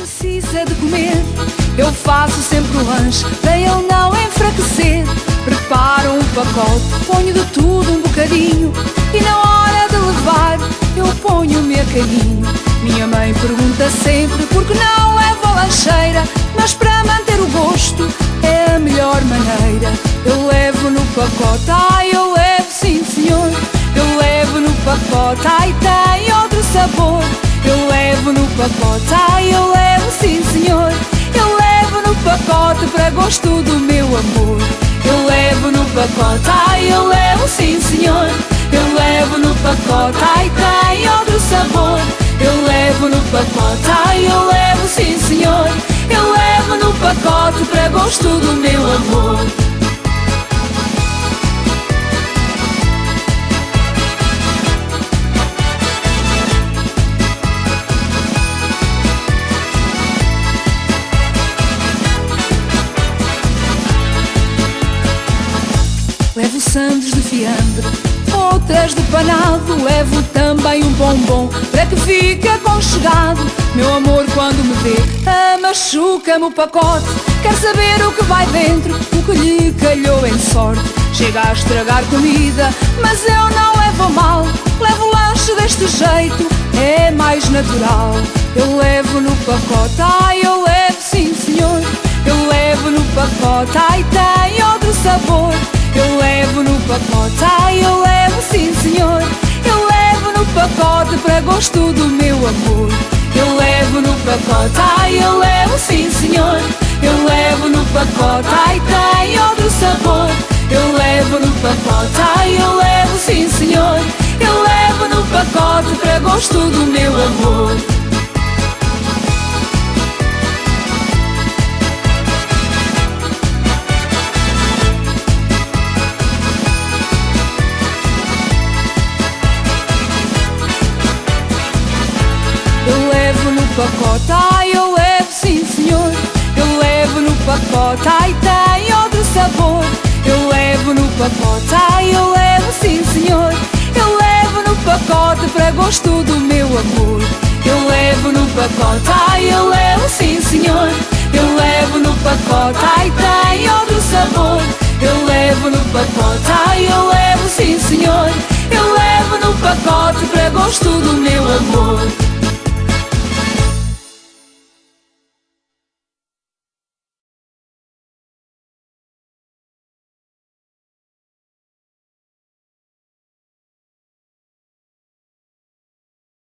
precisa de comer, eu faço sempre o lanche para ele não enfraquecer. Preparo um pacote, ponho de tudo um bocadinho, e na hora de levar eu ponho o mercadinho. Minha mãe pergunta sempre por que não levo a lancheira, mas para manter o gosto é a melhor maneira. Eu levo no pacote, ai eu levo sim senhor. Eu levo no pacote, ai tem outro sabor. Eu levo no pacote, ai eu levo sim senhor. Eu levo no pacote para gosto do meu amor. Eu levo no pacote, ai eu levo sim senhor. Eu levo no pacote, ai tem outro sabor. Eu levo no pacote, ai eu levo sim senhor. Eu levo no pacote para gosto do meu amor. Levo sandes de fiambre, outras de panado. Levo também um bombom para que fique aconchegado. Meu amor quando me vê, machuca-me o pacote. Quer saber o que vai dentro, o que lhe calhou em sorte. Chega a estragar comida, mas eu não levo a mal. Levo o lanche deste jeito, é mais natural. Eu levo no pacote, ai eu levo sim senhor. Eu levo no pacote, ai tem outro sabor. Eu levo no pacote, ai eu levo sim senhor. Eu levo no pacote para gosto do meu amor. Eu levo no pacote, ai eu levo sim senhor. Eu levo no pacote, ai tem outro sabor. Eu levo no pacote, ai eu levo sim senhor. Eu levo no pacote para gosto do meu amor. Eu levo no pacote, ai eu levo sim senhor. Eu levo no pacote, ai tem outro sabor. Eu levo no pacote, ai eu levo sim senhor. Eu levo no pacote para gosto do meu amor. Eu levo no pacote, ai eu levo sim senhor. Eu levo no pacote, ai tem outro sabor. Eu levo no pacote, ai eu levo sim senhor. Eu levo no pacote para gosto do meu amor.